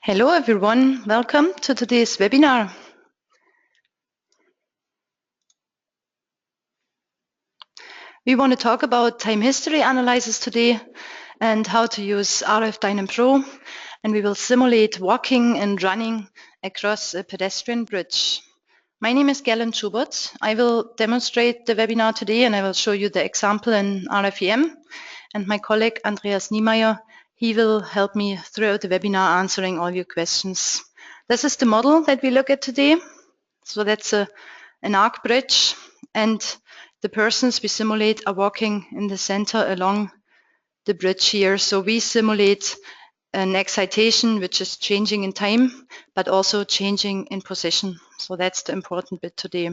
Hello everyone, welcome to today's webinar. We want to talk about time history analysis today and how to use RF-DYNAM Pro, and we will simulate walking and running across a pedestrian bridge. My name is Schubert. I will demonstrate the webinar today and I will show you the example in RFEM, and my colleague Andreas Niemeyer, he will help me throughout the webinar answering all your questions. This is the model that we look at today. So that's an arc bridge, and the persons we simulate are walking in the center along the bridge here. So we simulate an excitation which is changing in time, but also changing in position. So that's the important bit today.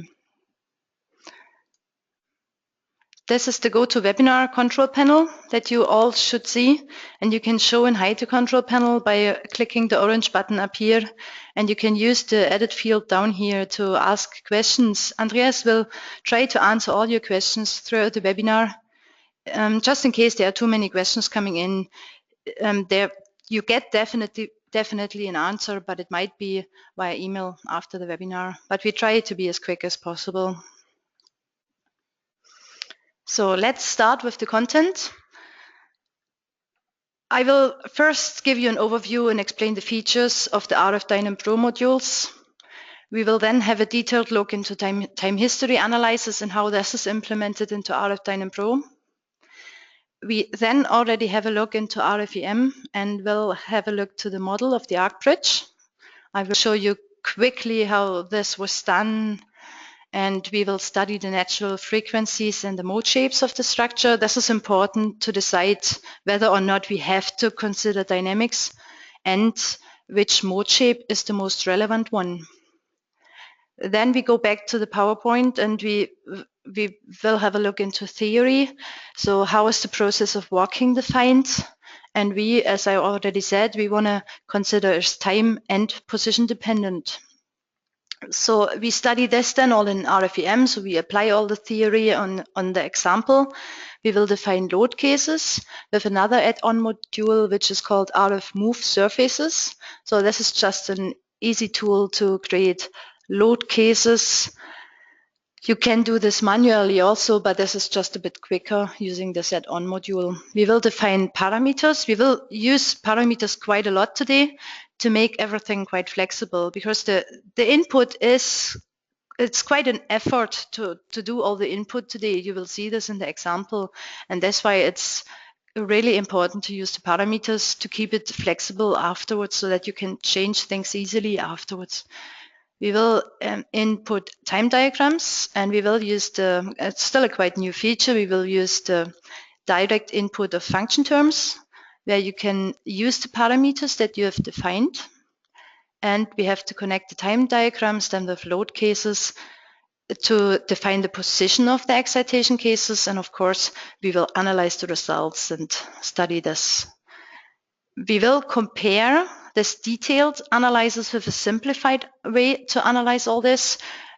This is the GoToWebinar control panel that you all should see, and you can show and hide the control panel by clicking the orange button up here, and you can use the edit field down here to ask questions. Andreas will try to answer all your questions throughout the webinar. Just in case there are too many questions coming in, you get definitely an answer, but it might be via email after the webinar, but we try to be as quick as possible. So let's start with the content. I will first give you an overview and explain the features of the RF-DYNAM Pro modules. We will then have a detailed look into time history analysis and how this is implemented into RF-DYNAM Pro. We then already have a look into RFEM and we'll have a look to the model of the arc bridge. I will show you quickly how this was done, and we will study the natural frequencies and the mode shapes of the structure. This is important to decide whether or not we have to consider dynamics and which mode shape is the most relevant one. Then we go back to the PowerPoint and we will have a look into theory. So how is the process of walking defined? And we, as I already said, we want to consider as time and position dependent. So we study this then all in RFEM, so we apply all the theory on the example. We will define load cases with another add-on module which is called RF Move Surfaces. So this is just an easy tool to create load cases. You can do this manually also, but this is just a bit quicker using this add-on module. We will define parameters. We will use parameters quite a lot today to make everything quite flexible, because the input it's quite an effort to do all the input today. You will see this in the example, and that's why it's really important to use the parameters to keep it flexible afterwards so that you can change things easily afterwards. We will input time diagrams, and we will use it's still a quite new feature, we will use the direct input of function terms, where you can use the parameters that you have defined. And we have to connect the time diagrams then with load cases to define the position of the excitation cases. And of course, we will analyze the results and study this. We will compare this detailed analysis with a simplified way to analyze all this.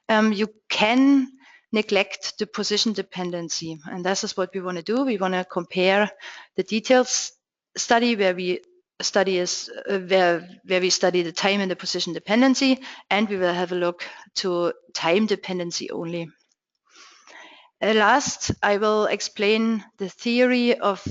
You can neglect the position dependency, and this is what we want to do. We want to compare the details study where we study the time and the position dependency, and we will have a look to time dependency only. Last, I will explain the theory of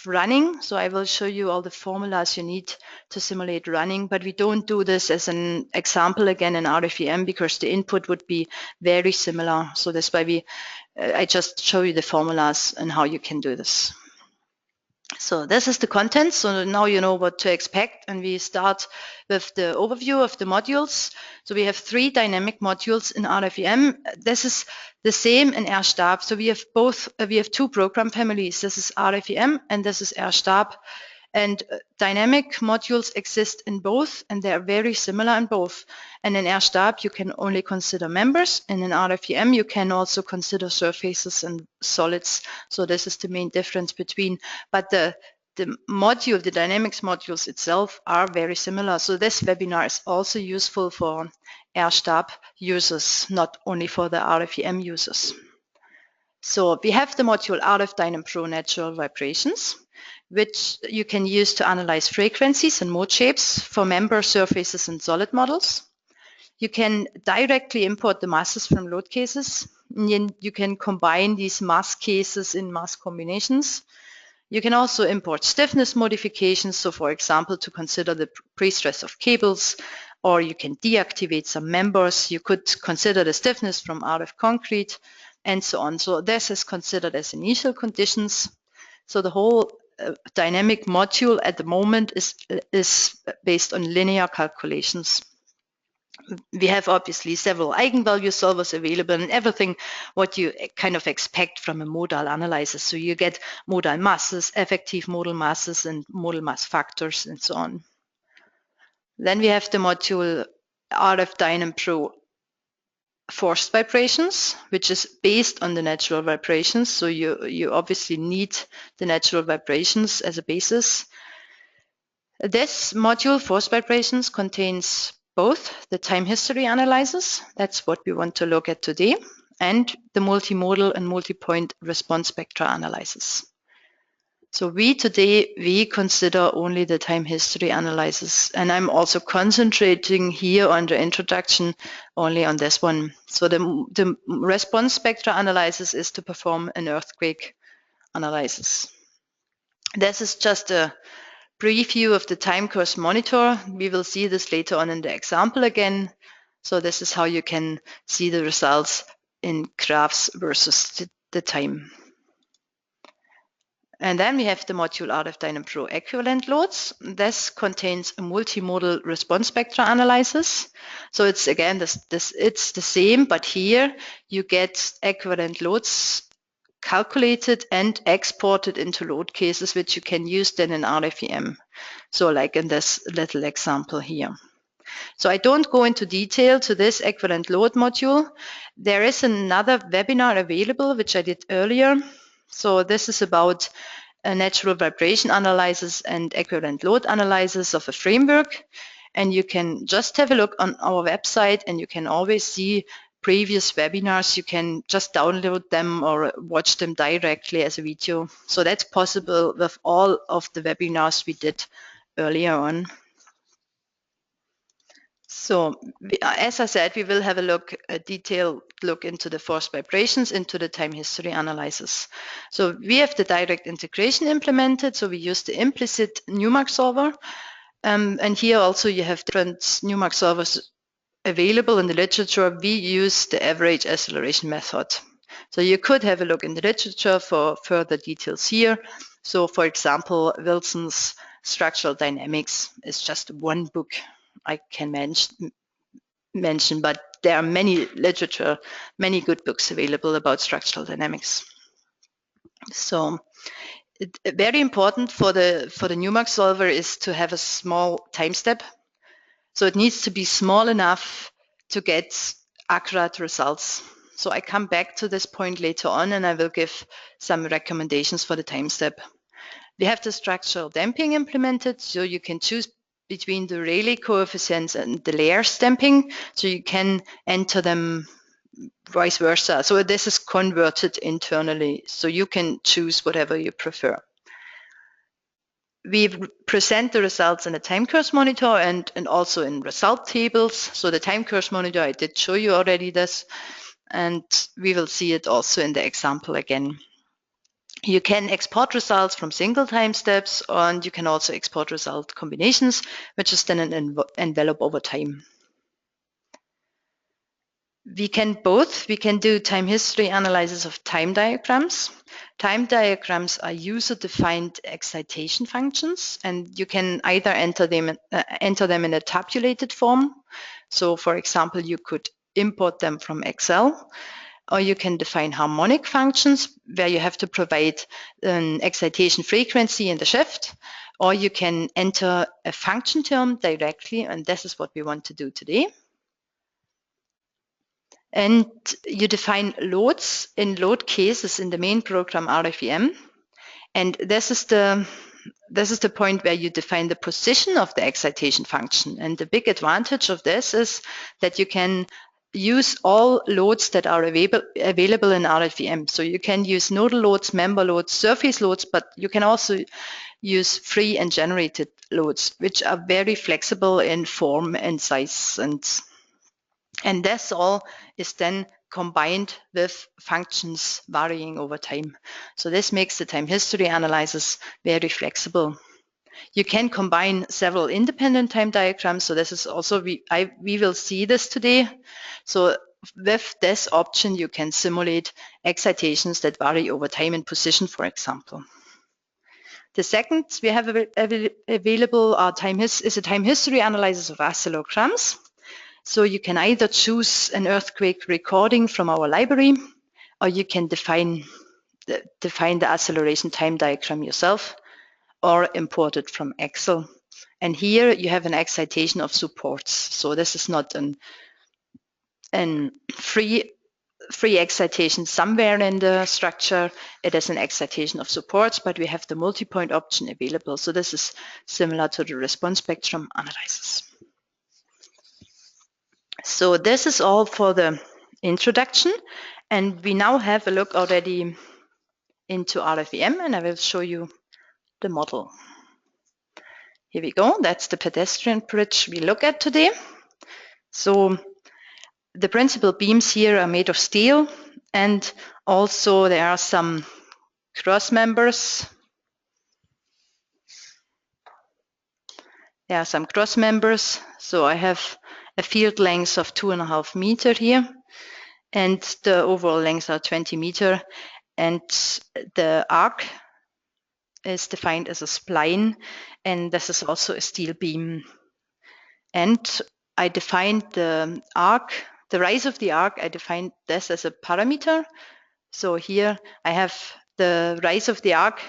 running. So I will show you all the formulas you need to simulate running, but we don't do this as an example again in RFEM because the input would be very similar. So that's why I just show you the formulas and how you can do this. So this is the content. So now you know what to expect, and we start with the overview of the modules. So we have 3 dynamic modules in RFEM. This is the same in RStab. So we have 2 program families. This is RFEM and this is RStab. And dynamic modules exist in both, and they are very similar in both. And in RStab, you can only consider members, and in RFEM, you can also consider surfaces and solids. So this is the main difference between, but the dynamics modules itself are very similar. So this webinar is also useful for RStab users, not only for the RFEM users. So we have the module RF-DYNAM Pro Natural Vibrations. which you can use to analyze frequencies and mode shapes for member surfaces and solid models. You can directly import the masses from load cases. And you can combine these mass cases in mass combinations. You can also import stiffness modifications. So for example, to consider the pre-stress of cables, or you can deactivate some members. You could consider the stiffness from RF concrete and so on. So this is considered as initial conditions. So the whole dynamic module at the moment is based on linear calculations. We have obviously several eigenvalue solvers available and everything what you kind of expect from a modal analysis. So you get modal masses, effective modal masses, and modal mass factors, and so on. Then we have the module RF-DYNAM Pro forced vibrations, which is based on the natural vibrations. So you obviously need the natural vibrations as a basis. This module, forced vibrations, contains both the time history analysis, that's what we want to look at today, and the multimodal and multi-point response spectra analysis. So today we consider only the time history analysis, and I'm also concentrating here on the introduction only on this one. So the response spectra analysis is to perform an earthquake analysis. This is just a preview of the time course monitor. We will see this later on in the example again. So this is how you can see the results in graphs versus the time. And then we have the module RF-DYNAM Pro equivalent loads. This contains a multimodal response spectra analysis. So it's again, it's the same, but here you get equivalent loads calculated and exported into load cases, which you can use then in RFEM. So like in this little example here. So I don't go into detail to this equivalent load module. There is another webinar available, which I did earlier. So this is about a natural vibration analysis and equivalent load analysis of a framework. And you can just have a look on our website, and you can always see previous webinars. You can just download them or watch them directly as a video. So that's possible with all of the webinars we did earlier on. So as I said, we will have a detailed look into the forced vibrations, into the time history analysis. So we have the direct integration implemented. So we use the implicit NUMAC solver. And here also you have different NUMAC solvers available in the literature. We use the average acceleration method. So you could have a look in the literature for further details here. So for example, Wilson's Structural Dynamics is just one book I can mention, but there are many good books available about structural dynamics. So very important for the NUMAC solver is to have a small time step. So it needs to be small enough to get accurate results. So I come back to this point later on, and I will give some recommendations for the time step. We have the structural damping implemented, so you can choose between the Rayleigh coefficients and the layers damping, so you can enter them vice versa. So this is converted internally, so you can choose whatever you prefer. We present the results in a time course monitor and also in result tables. So the time course monitor, I did show you already this, and we will see it also in the example again. You can export results from single time steps, and you can also export result combinations, which is then an envelope over time. We can do time history analysis of time diagrams. Time diagrams are user-defined excitation functions, and you can either enter them in a tabulated form. So for example, you could import them from Excel, or you can define harmonic functions where you have to provide an excitation frequency in the shift, or you can enter a function term directly, and this is what we want to do today. And you define loads in load cases in the main program RFEM. And this is the point where you define the position of the excitation function. And the big advantage of this is that you can use all loads that are available in RFEM. So you can use nodal loads, member loads, surface loads, but you can also use free and generated loads, which are very flexible in form and size. And this all is then combined with functions varying over time. So this makes the time history analysis very flexible. You can combine several independent time diagrams. So this is also, we will see this today. So with this option, you can simulate excitations that vary over time and position, for example. The second we have available is a time history analysis of oscillograms. So you can either choose an earthquake recording from our library, or you can define the acceleration time diagram yourself, or import it from Excel. And here you have an excitation of supports. So this is not an free excitation somewhere in the structure. It is an excitation of supports, but we have the multi-point option available. So this is similar to the response spectrum analysis. So this is all for the introduction, and we now have a look already into RFEM, and I will show you the model. Here we go. That's the pedestrian bridge we look at today. So the principal beams here are made of steel, and also there are some cross members. There are some cross members. So I have a field length of 2.5 meters here, and the overall length are 20 meters, and the arc is defined as a spline, and this is also a steel beam. And I defined the arc, the rise of the arc, I defined this as a parameter. So here I have the rise of the arc,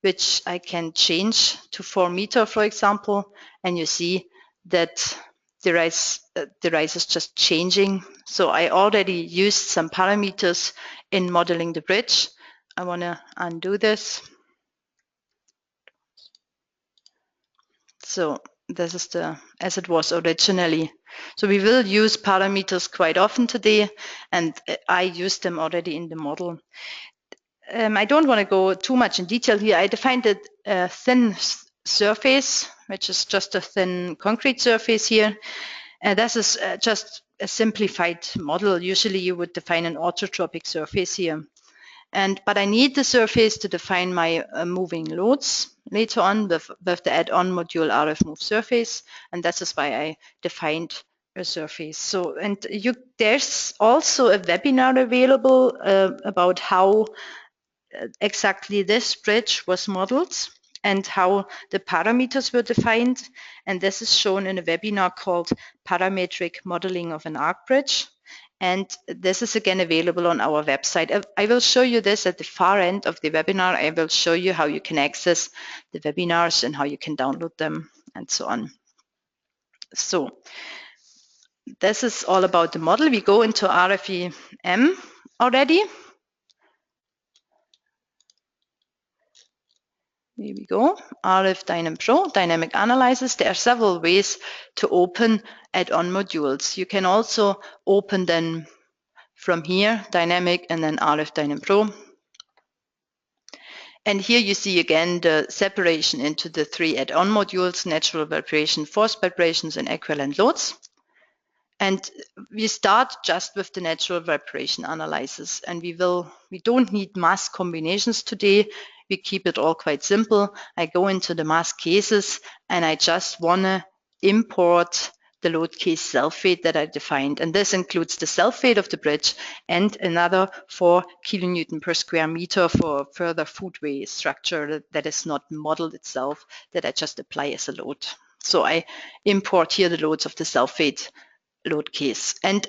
which I can change to 4 meters, for example, and you see that the rise is just changing. So I already used some parameters in modeling the bridge. I want to undo this. So this is as it was originally. So we will use parameters quite often today, and I used them already in the model. I don't want to go too much in detail here. I defined a thin surface, which is just a thin concrete surface here. And this is just a simplified model. Usually you would define an orthotropic surface here. But I need the surface to define my moving loads later on with the add-on module RF move surface, and that is why I defined a surface. So, and there's also a webinar available about how exactly this bridge was modeled and how the parameters were defined, and this is shown in a webinar called Parametric Modeling of an Arc Bridge. And this is again available on our website. I will show you this at the far end of the webinar. I will show you how you can access the webinars and how you can download them and so on. So this is all about the model. We go into RFEM already. Here we go, RF-DYNAM Pro, dynamic analysis. There are several ways to open add-on modules. You can also open them from here, dynamic, and then RF-DYNAM Pro. And here you see again the separation into the 3 add-on modules: natural vibration, forced vibrations, and equivalent loads. And we start just with the natural vibration analysis, and we don't need mass combinations today. We keep it all quite simple. I go into the mass cases, and I just want to import the load case self-weight that I defined. And this includes the self-weight of the bridge and another 4 kilonewton per square meter for further footway structure that is not modeled itself, that I just apply as a load. So I import here the loads of the self-weight load case. And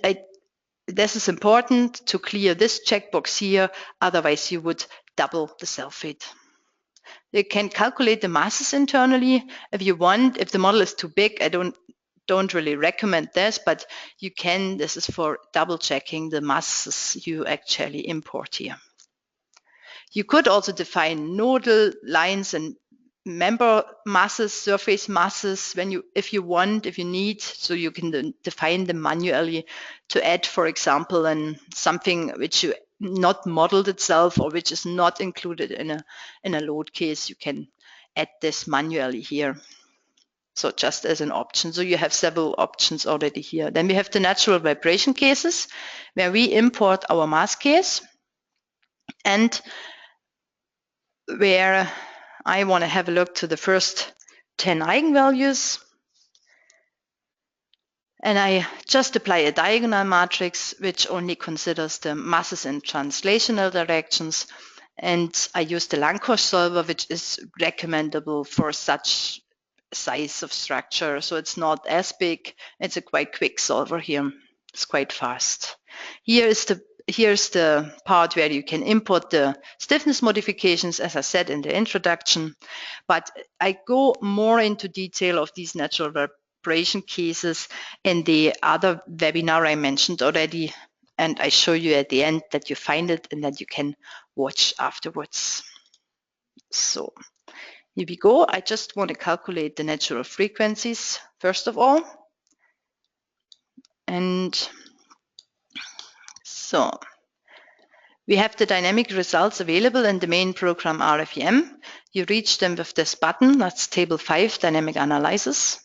this is important to clear this checkbox here, otherwise you would double the self-weight. You can calculate the masses internally if you want. If the model is too big, I don't really recommend this, but you can. This is for double checking the masses you actually import here. You could also define nodal lines and member masses, surface masses, if you need, so you can define them manually to add, for example, something which you not modeled itself or which is not included in a load case. You can add this manually here. So just as an option. So you have several options already here. Then we have the natural vibration cases where we import our mass case and where I want to have a look to the first 10 eigenvalues. And I just apply a diagonal matrix which only considers the masses in translational directions. And I use the Langkos solver, which is recommendable for such size of structure. So it's not as big. It's a quite quick solver here. It's quite fast. Here's the part where you can import the stiffness modifications, as I said in the introduction. But I go more into detail of these natural vibration cases in the other webinar I mentioned already. And I show you at the end that you find it and that you can watch afterwards. So here we go. I just want to calculate the natural frequencies first of all. And so we have the dynamic results available in the main program RFEM. You reach them with this button, that's table 5, dynamic analysis.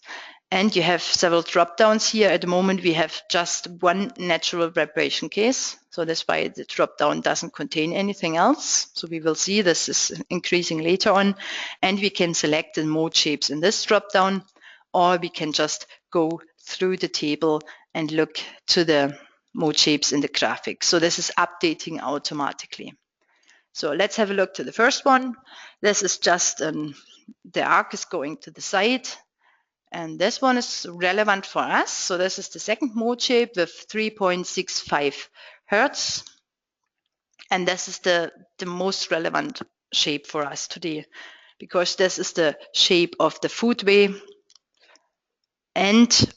And you have several drop-downs here. At the moment, we have just one natural vibration case. So that's why the drop-down doesn't contain anything else. So we will see this is increasing later on. And we can select the mode shapes in this drop-down, or we can just go through the table and look to the mode shapes in the graphic. So this is updating automatically. So let's have a look to the first one. This is just the arc is going to the side. And this one is relevant for us. So this is the second mode shape with 3.65 Hertz. And this is the most relevant shape for us today, because this is the shape of the footway. And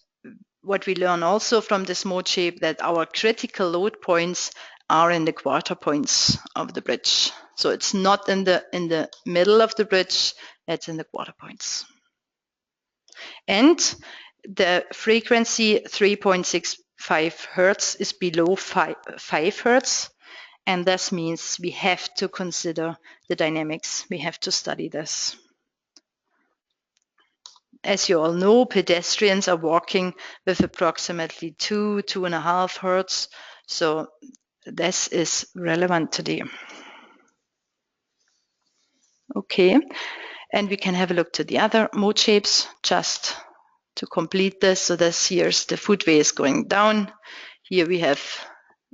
what we learn also from this mode shape, that our critical load points are in the quarter points of the bridge. So it's not in the middle of the bridge, it's in the quarter points. And the frequency 3.65 Hertz is below 5 Hertz. And this means we have to consider the dynamics. We have to study this. As you all know, pedestrians are walking with approximately 2.5 Hertz. So this is relevant today. Okay, and we can have a look to the other mode shapes just to complete this. So this here's the footway is going down. Here we have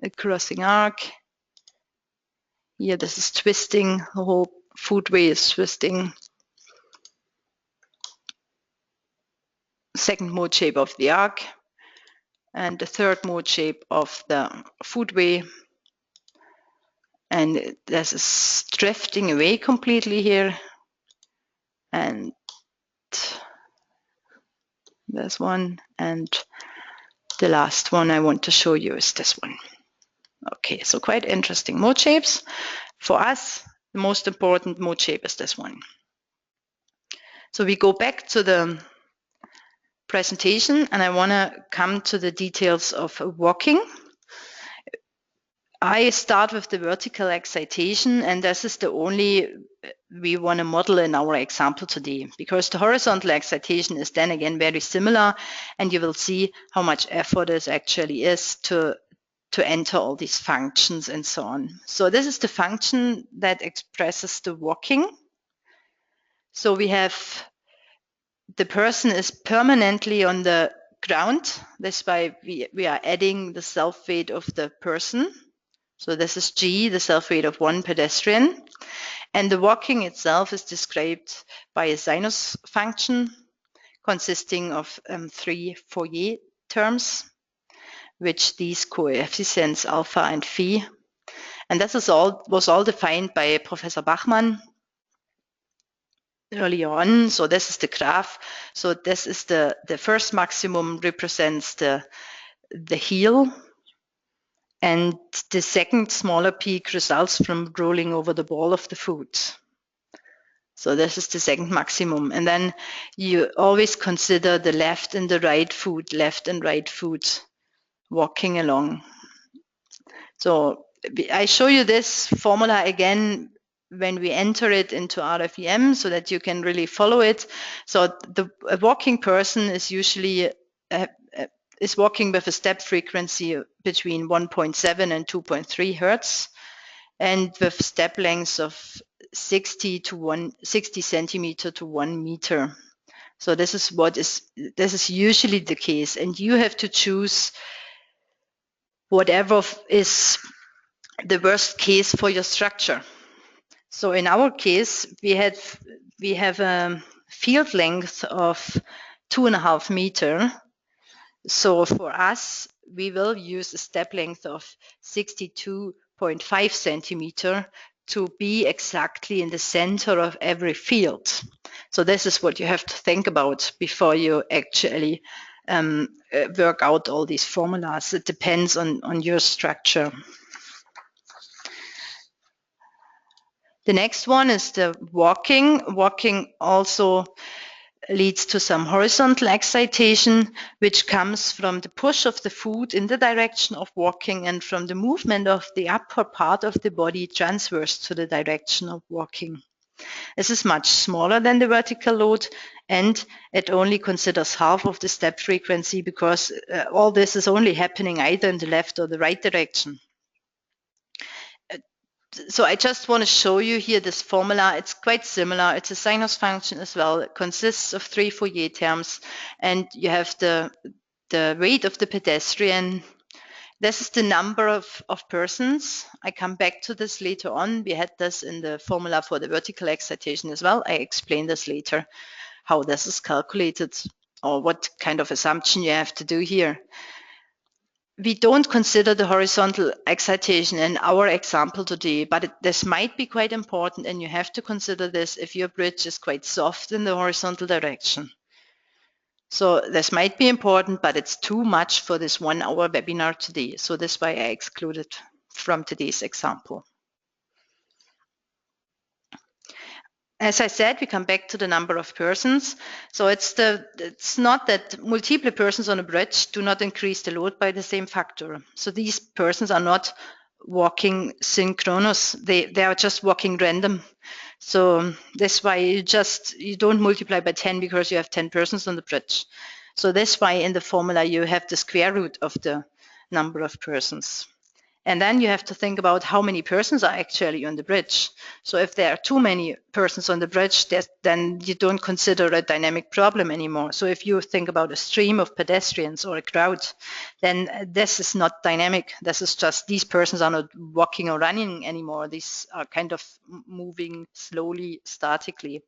a crossing arc. Here this is twisting, the whole footway is twisting. Second mode shape of the arc. And the third mode shape of the footway. And this is drifting away completely here. And this one. And the last one I want to show you is this one. Okay, so quite interesting mode shapes. For us, the most important mode shape is this one. So we go back to the presentation and I want to come to the details of walking. I start with the vertical excitation, and this is the only we want to model in our example today, because the horizontal excitation is then again very similar, and you will see how much effort it actually is to enter all these functions and so on. So this is the function that expresses the walking. So we have the person is permanently on the ground. That's why we are adding the self-weight of the person. So this is G, the self-weight of one pedestrian. And the walking itself is described by a sinus function consisting of 3 Fourier terms, which these coefficients alpha and phi. And this was all defined by Professor Bachmann earlier on. So this is the graph. So this is the first maximum represents the heel. And the second smaller peak results from rolling over the ball of the foot. So this is the second maximum. And then you always consider the left and the right foot, left and right foot walking along. So I show you this formula again when we enter it into RFEM so that you can really follow it. So a walking person is usually is walking with a step frequency between 1.7 and 2.3 hertz, and with step lengths of 60 centimeter to 1 meter. So this is usually the case, and you have to choose whatever is the worst case for your structure. So in our case, we have a field length of 2.5 meter. So for us, we will use a step length of 62.5 centimeter to be exactly in the center of every field. So this is what you have to think about before you actually work out all these formulas. It depends on your structure. The next one is the walking. Walking also leads to some horizontal excitation, which comes from the push of the foot in the direction of walking and from the movement of the upper part of the body transverse to the direction of walking. This is much smaller than the vertical load, and it only considers half of the step frequency because all this is only happening either in the left or the right direction. So I just want to show you here this formula. It's quite similar. It's a sinus function as well. It consists of 3 Fourier terms, and you have the weight of the pedestrian. This is the number of persons. I come back to this later on. We had this in the formula for the vertical excitation as well. I explain this later, how this is calculated or what kind of assumption you have to do here. We don't consider the horizontal excitation in our example today, but this might be quite important, and you have to consider this if your bridge is quite soft in the horizontal direction. So this might be important, but it's too much for this 1 hour webinar today. So that's why I excluded from today's example. As I said, we come back to the number of persons. So it's not that multiple persons on a bridge do not increase the load by the same factor. So these persons are not walking synchronous. They are just walking random. So that's why you don't multiply by 10 because you have 10 persons on the bridge. So that's why in the formula you have the square root of the number of persons. And then you have to think about how many persons are actually on the bridge. So if there are too many persons on the bridge, then you don't consider a dynamic problem anymore. So if you think about a stream of pedestrians or a crowd, then this is not dynamic. This is just these persons are not walking or running anymore. These are kind of moving slowly, statically.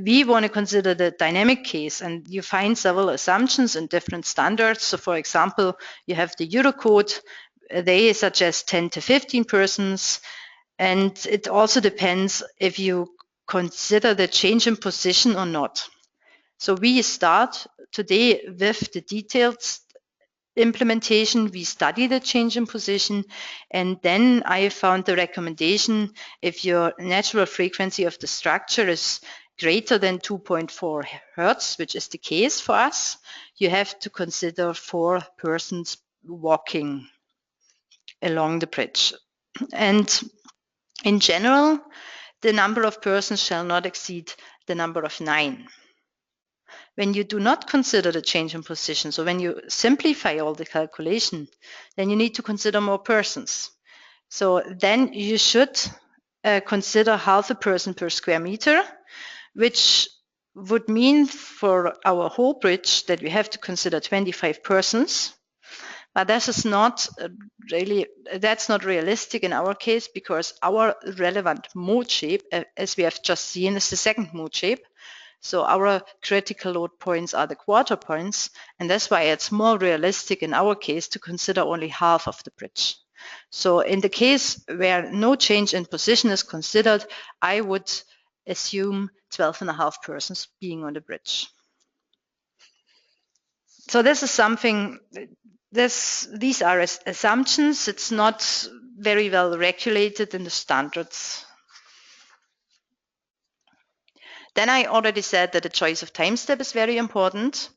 We want to consider the dynamic case, and you find several assumptions in different standards. So for example, you have the Eurocode. They suggest 10 to 15 persons, and it also depends if you consider the change in position or not. So we start today with the detailed implementation. We study the change in position, and then I found the recommendation: if your natural frequency of the structure is greater than 2.4 hertz, which is the case for us, you have to consider 4 persons walking along the bridge. And in general, the number of persons shall not exceed the number of 9. When you do not consider the change in position, so when you simplify all the calculation, then you need to consider more persons. So then you should consider half a person per square meter, which would mean for our whole bridge that we have to consider 25 persons. But this is not that's not realistic in our case, because our relevant mode shape, as we have just seen, is the second mode shape. So our critical load points are the quarter points, and that's why it's more realistic in our case to consider only half of the bridge. So in the case where no change in position is considered, I would assume 12.5 persons being on the bridge. So this is something, these are assumptions. It's not very well regulated in the standards. Then I already said that the choice of time step is very important.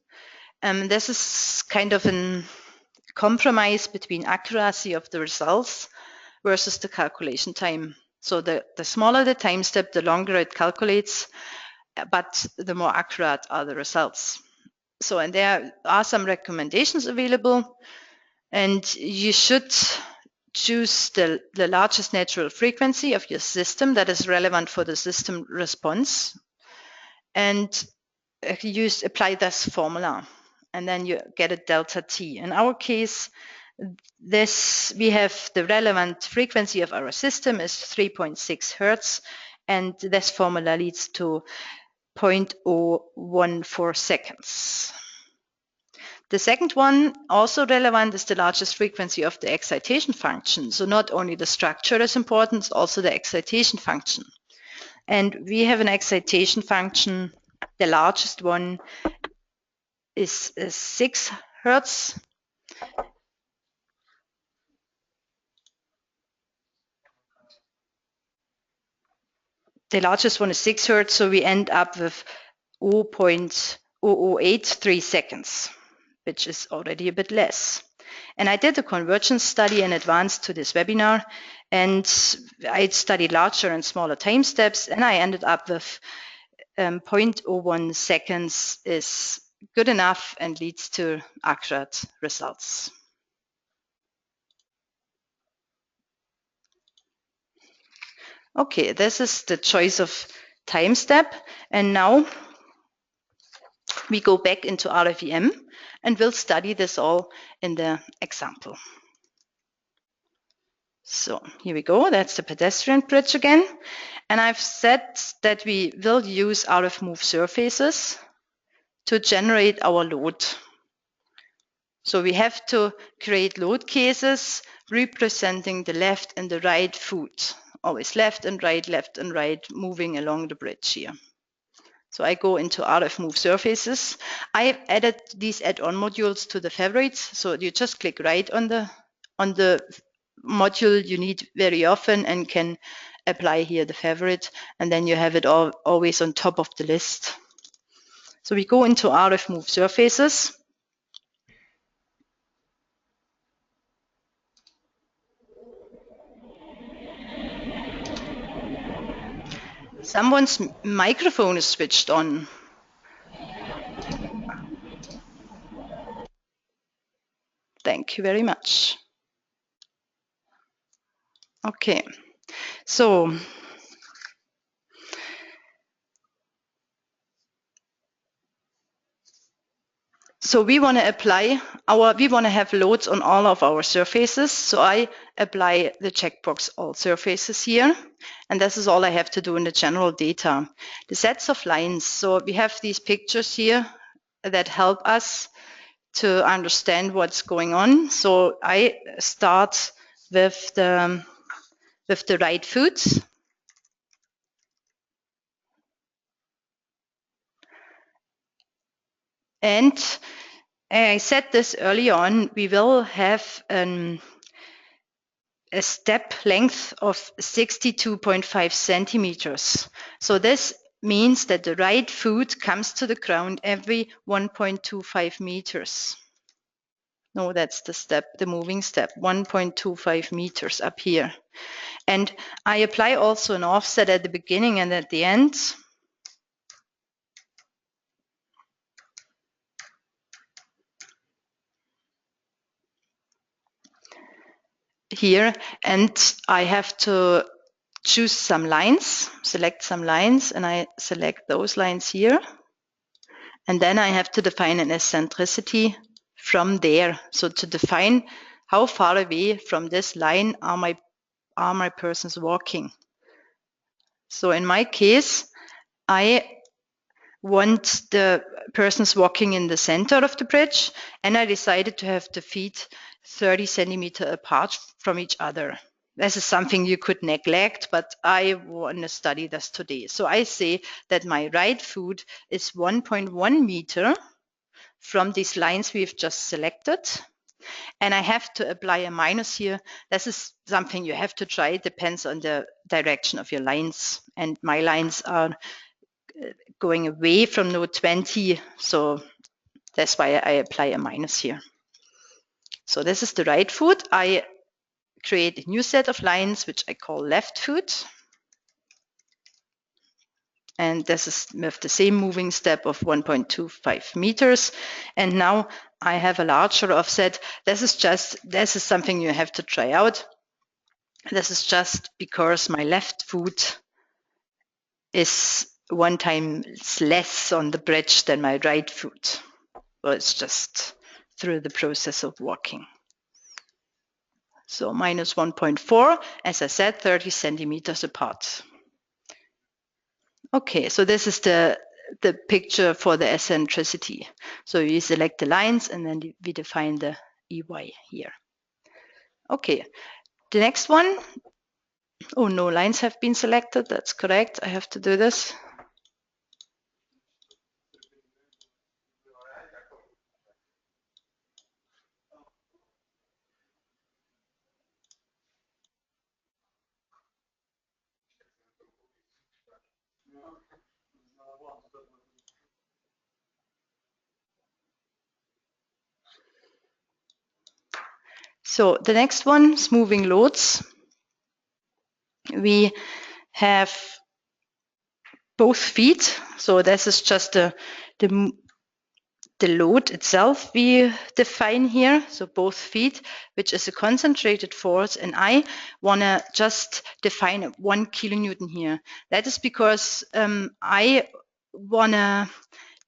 This is kind of a compromise between accuracy of the results versus the calculation time. So the smaller the time step, the longer it calculates, but the more accurate are the results. So, and there are some recommendations available, and you should choose the largest natural frequency of your system that is relevant for the system response, and apply this formula, and then you get a delta t. In our case, we have the relevant frequency of our system is 3.6 hertz, and this formula leads to 0.014 seconds. The second one, also relevant, is the largest frequency of the excitation function. So not only the structure is important, also the excitation function. And we have an excitation function, the largest one is 6 hertz. The largest one is 6 hertz, so we end up with 0.0083 seconds, which is already a bit less. And I did a convergence study in advance to this webinar, and I studied larger and smaller time steps, and I ended up with 0.01 seconds is good enough and leads to accurate results. Okay, this is the choice of time step, and now we go back into RFEM and we'll study this all in the example. So here we go, that's the pedestrian bridge again. And I've said that we will use RF move surfaces to generate our load. So we have to create load cases representing the left and the right foot. Always left and right, moving along the bridge here. So I go into RF move surfaces. I've added these add-on modules to the favorites. So you just click right on the module you need very often and can apply here the favorite, and then you have it always on top of the list. So we go into RF move surfaces. Someone's microphone is switched on. Thank you very much. Okay, so we want to apply we want to have loads on all of our surfaces. So I apply the checkbox all surfaces here. And this is all I have to do in the general data. The sets of lines. So we have these pictures here that help us to understand what's going on. So I start with the right foot. And I said this early on, we will have a step length of 62.5 centimeters. So this means that the right foot comes to the ground every 1.25 meters. No, that's the step, the moving step, 1.25 meters up here. And I apply also an offset at the beginning and at the end. Here, and I have to choose some lines, select some lines, and I select those lines here. And then I have to define an eccentricity from there. So to define how far away from this line are my persons walking. So in my case, I want the persons walking in the center of the bridge, and I decided to have the feet 30 centimeters apart from each other. This is something you could neglect, but I want to study this today. So I say that my right foot is 1.1 meter from these lines we've just selected. And I have to apply a minus here. This is something you have to try. It depends on the direction of your lines. And my lines are going away from node 20. So that's why I apply a minus here. So this is the right foot. I create a new set of lines, which I call left foot. And this is with the same moving step of 1.25 meters. And now I have a larger offset. This is something you have to try out. This is just because my left foot is 1 time less on the bridge than my right foot. Well, it's just through the process of walking. So minus 1.4, as I said, 30 centimeters apart. Okay, so this is the picture for the eccentricity. So you select the lines and then we define the EY here. Okay, the next one. Oh, no lines have been selected. That's correct. I have to do this. So the next one is moving loads. We have both feet. So this is just the load itself we define here. So both feet, which is a concentrated force. And I want to just define 1 kilonewton here. That is because I want to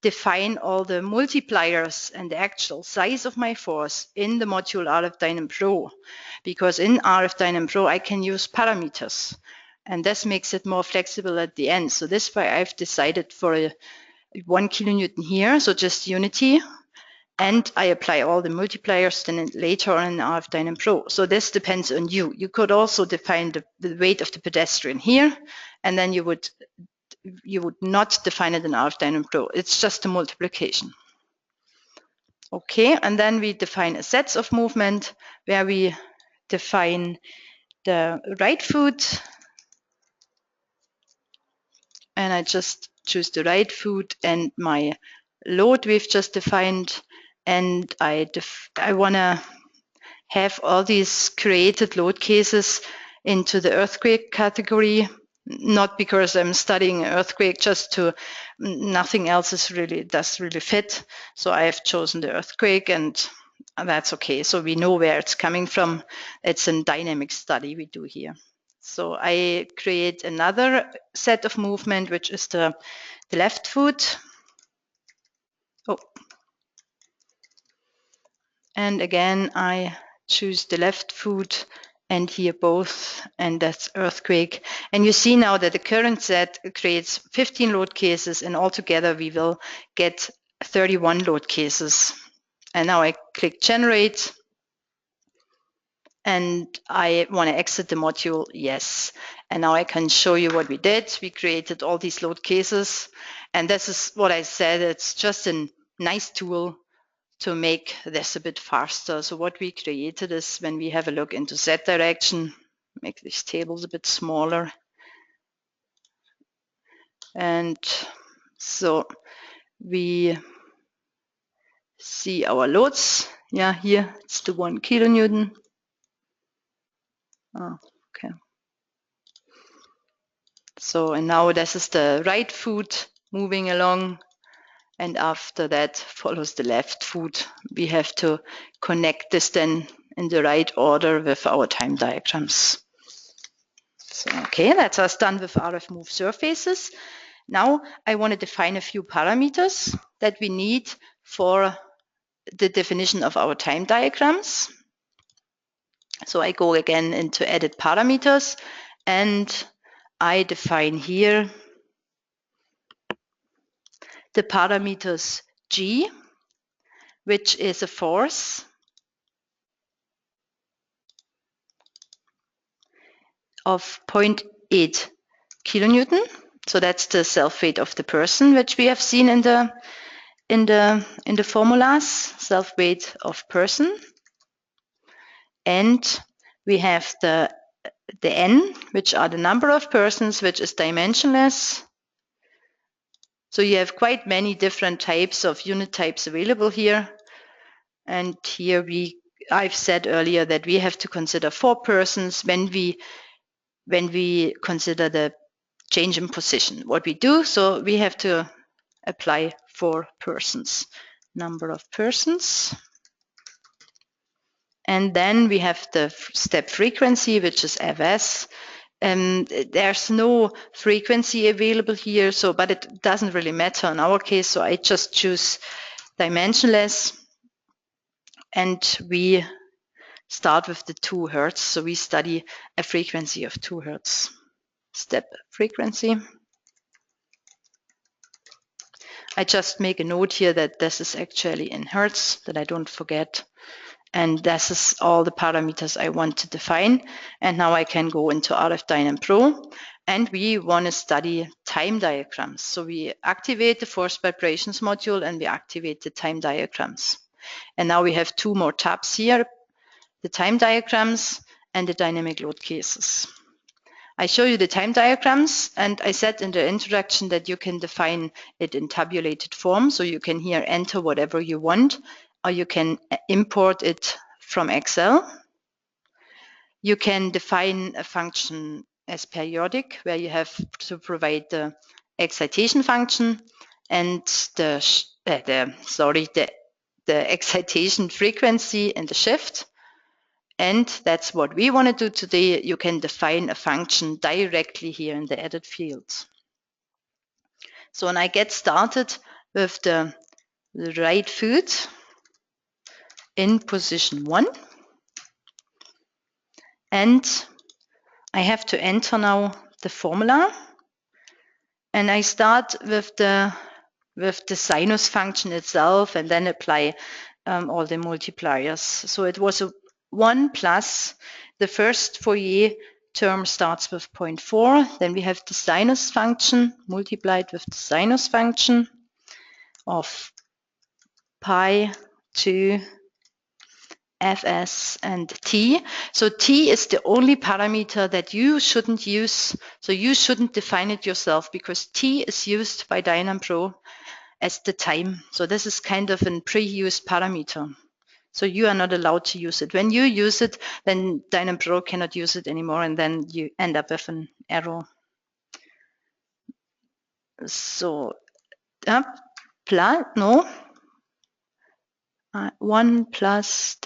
define all the multipliers and the actual size of my force in the module RF-DYNAM Pro, because in RF-DYNAM Pro I can use parameters, and this makes it more flexible at the end. So this way I've decided for a 1 kilonewton here, so just unity, and I apply all the multipliers then later on in RF-DYNAM Pro. So this depends on you. You could also define the weight of the pedestrian here, and then you would not define it in RF-DYNAM Pro. It's just a multiplication. Okay, and then we define a sets of movement where we define the right foot, and I just choose the right foot and my load we've just defined, and I want to have all these created load cases into the earthquake category. Not because I'm studying earthquake, just to nothing else does really fit. So I have chosen the earthquake, and that's okay. So we know where it's coming from. It's a dynamic study we do here. So I create another set of movement, which is the left foot. Oh, and again I choose the left foot. And here both, and that's earthquake. And you see now that the current set creates 15 load cases, and altogether we will get 31 load cases. And now I click generate, and I want to exit the module, yes. And now I can show you what we did. We created all these load cases, and this is what I said, it's just a nice tool to make this a bit faster. So what we created is, when we have a look into Z direction, make these tables a bit smaller. And so we see our loads. Yeah, here it's the 1 kilonewton. Oh, okay. So, and now this is the right foot moving along. And after that follows the left foot. We have to connect this then in the right order with our time diagrams. So, okay, that's us done with RF move surfaces. Now I want to define a few parameters that we need for the definition of our time diagrams. So I go again into edit parameters, and I define here the parameters G, which is a force of 0.8 kilonewton. So that's the self-weight of the person, which we have seen in the formulas, self-weight of person. And we have the N, which are the number of persons, which is dimensionless. So you have quite many different types of unit types available here. And here I've said earlier that we have to consider 4 persons when we consider the change in position. What we do, so we have to apply 4 persons, number of persons. And then we have the step frequency, which is Fs. There's no frequency available here, but it doesn't really matter in our case. So I just choose dimensionless, and we start with the 2 Hertz. So we study a frequency of 2 Hertz. Step frequency. I just make a note here that this is actually in Hertz, that I don't forget. And this is all the parameters I want to define. And now I can go into RF-DYNAM Pro, and we want to study time diagrams. So we activate the force vibrations module and we activate the time diagrams. And now we have 2 more tabs here, the time diagrams and the dynamic load cases. I show you the time diagrams, and I said in the introduction that you can define it in tabulated form. So you can here enter whatever you want, or you can import it from Excel. You can define a function as periodic, where you have to provide the excitation function and the excitation frequency and the shift. And that's what we want to do today. You can define a function directly here in the edit field. So when I get started with the right foot in position 1, and I have to enter now the formula, and I start with the sinus function itself and then apply all the multipliers. So it was a 1 plus the first Fourier term starts with 0.4. Then we have the sinus function multiplied with the sinus function of pi 2 Fs and t. So t is the only parameter that you shouldn't use. So you shouldn't define it yourself, because t is used by DYNAM Pro as the time. So this is kind of a pre-used parameter. So you are not allowed to use it. When you use it, then DYNAM Pro cannot use it anymore, and then you end up with an error. So, no. 1 plus,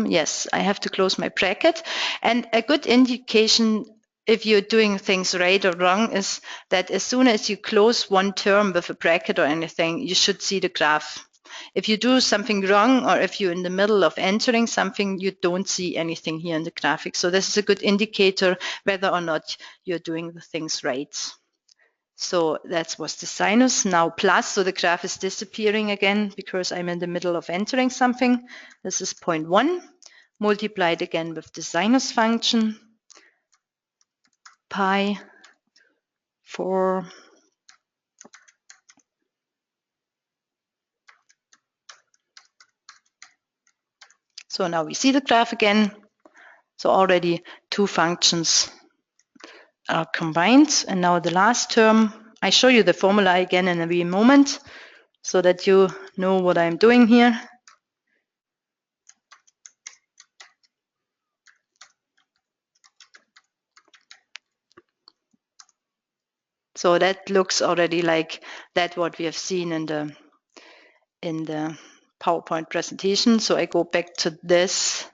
yes, I have to close my bracket. And a good indication if you're doing things right or wrong is that as soon as you close one term with a bracket or anything, you should see the graph. If you do something wrong, or if you're in the middle of entering something, you don't see anything here in the graphic. So this is a good indicator whether or not you're doing the things right. So that was the sinus. Now plus, so the graph is disappearing again because I'm in the middle of entering something. This is 0.1 multiplied again with the sinus function, pi 4 So now we see the graph again. So already 2 functions are combined. And now the last term, I show you the formula again in a wee moment so that you know what I'm doing here. So that looks already like that what we have seen in the PowerPoint presentation. So I go back to this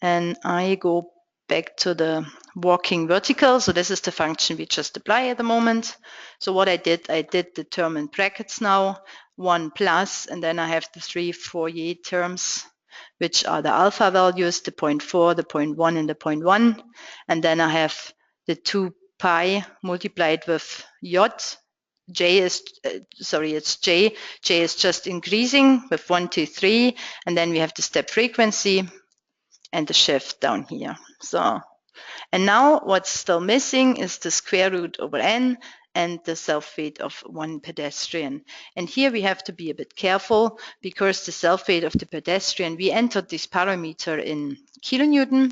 and I go back to the walking vertical. So this is the function we just apply at the moment. So what I did the term in brackets now, 1 plus, and then I have the 3 Fourier terms, which are the alpha values, the 0.4, the 0.1, and the 0.1. And then I have the 2 pi multiplied with j. J is, it's J. J is just increasing with 1, 2, 3. And then we have the step frequency and the shift down here. So, and now what's still missing is the square root over n and the self-weight of one pedestrian. And here we have to be a bit careful because the self-weight of the pedestrian, we entered this parameter in kilonewton,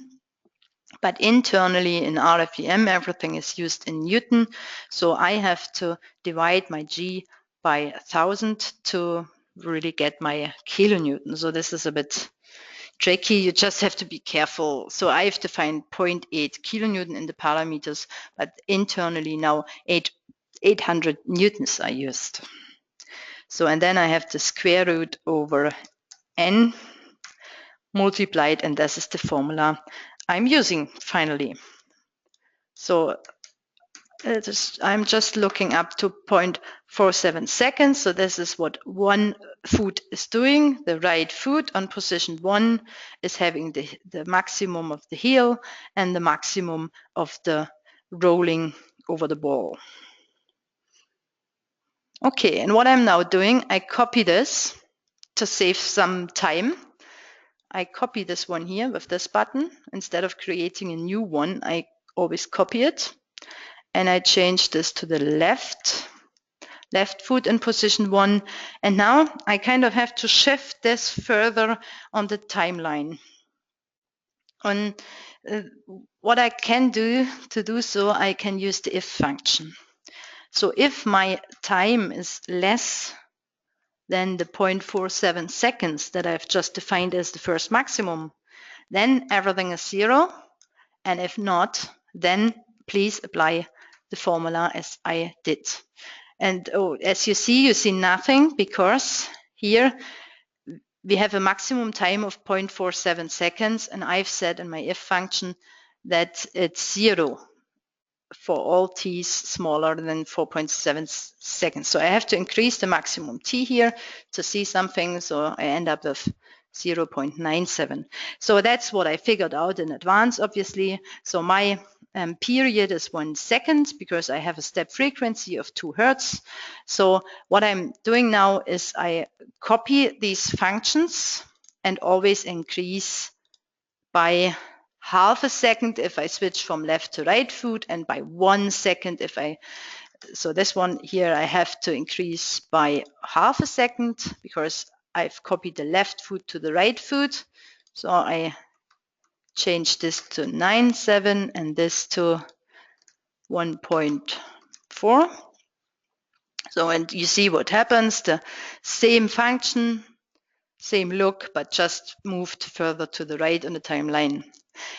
but internally in RFEM, everything is used in Newton. So I have to divide my G by 1,000 to really get my kilonewton. So this is a bit tricky. You just have to be careful. So I have defined 0.8 kilonewton in the parameters, but internally now 800 newtons are used. So, and then I have the square root over n multiplied, and this is the formula I'm using finally. So I'm just looking up to 0.47 seconds. So this is what one foot is doing. The right foot on position 1 is having the maximum of the heel and the maximum of the rolling over the ball. Okay, and what I'm now doing, I copy this to save some time. I copy this one here with this button. Instead of creating a new one, I always copy it. And I change this to the left foot in position 1. And now I kind of have to shift this further on the timeline. On what I can do to do so, I can use the if function. So if my time is less than the 0.47 seconds that I've just defined as the first maximum, then everything is 0. And if not, then please apply the formula as I did. And as you see nothing, because here we have a maximum time of 0.47 seconds, and I've said in my if function that it's 0 for all t's smaller than 4.7 seconds. So I have to increase the maximum t here to see something, so I end up with 0.97. So that's what I figured out in advance, obviously. So my period is 1 second because I have a step frequency of 2 Hertz. So what I'm doing now is I copy these functions and always increase by half a second if I switch from left to right foot, and by 1 second if so this one here I have to increase by half a second because I've copied the left foot to the right foot. So I change this to 9.7 and this to 1.4. So, and you see what happens, the same function, same look, but just moved further to the right on the timeline.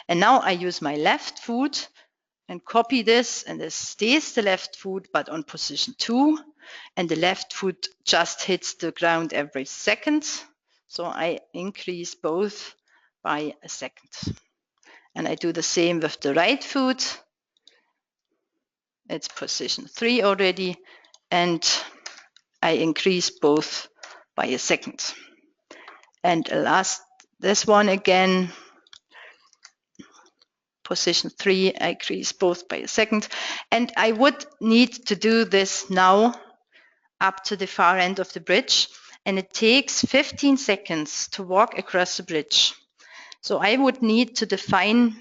And now I use my left foot and copy this, and this stays the left foot, but on position 2. And the left foot just hits the ground every second. So I increase both by a second. And I do the same with the right foot. It's position 3 already. And I increase both by a second. And last, this one again, position 3, I increase both by a second. And I would need to do this now up to the far end of the bridge. And it takes 15 seconds to walk across the bridge. So I would need to define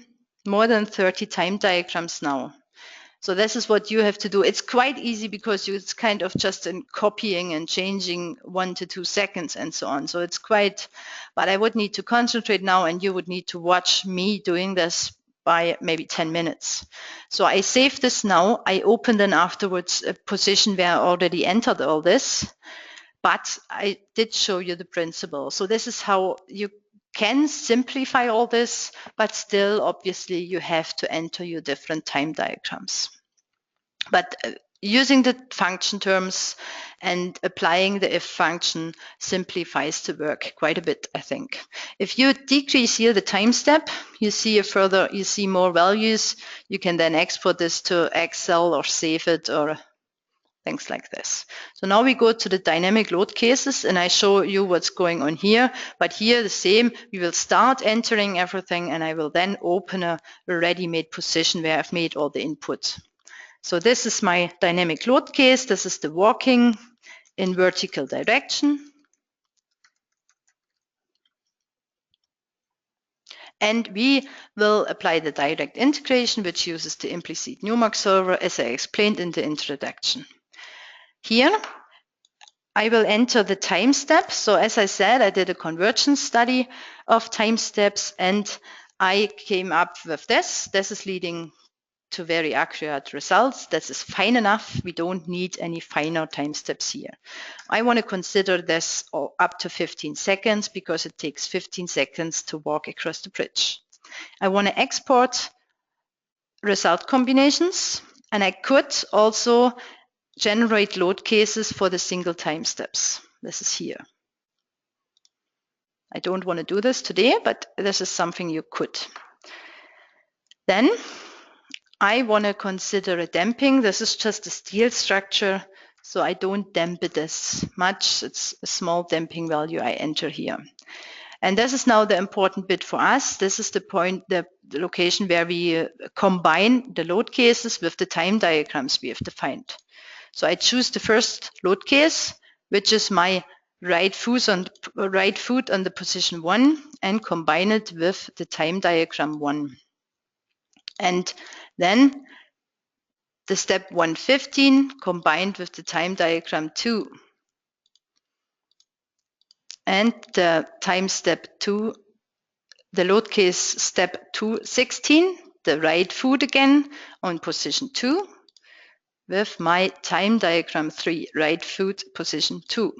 more than 30 time diagrams now. So this is what you have to do. It's quite easy because it's kind of just in copying and changing 1 to 2 seconds and so on. So it's quite, but I would need to concentrate now, and you would need to watch me doing this by maybe 10 minutes. So I save this now. I open then afterwards a position where I already entered all this, but I did show you the principle. So this is how you can simplify all this, but still, obviously, you have to enter your different time diagrams. But using the function terms and applying the if function simplifies the work quite a bit, I think. If you decrease here the time step, you see more values. You can then export this to Excel or save it or things like this. So now we go to the dynamic load cases, and I show you what's going on here. But here the same, we will start entering everything, and I will then open a ready-made position where I've made all the input. So this is my dynamic load case. This is the walking in vertical direction. And we will apply the direct integration, which uses the implicit Newmark solver, as I explained in the introduction. Here, I will enter the time step. So as I said, I did a convergence study of time steps, and I came up with this. This is leading to very accurate results. This is fine enough. We don't need any finer time steps here. I want to consider this up to 15 seconds because it takes 15 seconds to walk across the bridge. I want to export result combinations, and I could also generate load cases for the single time steps. This is here. I don't want to do this today, but this is something you could. Then I want to consider a damping. This is just a steel structure, so I don't damp it as much. It's a small damping value I enter here. And this is now the important bit for us. This is the point, the location where we combine the load cases with the time diagrams we have defined. So I choose the first load case, which is my right foot on the position 1, and combine it with the time diagram 1. And then the step 115 combined with the time diagram 2. And the time step 2, the load case step 216, the right foot again on position 2 with my time diagram 3, right foot position 2,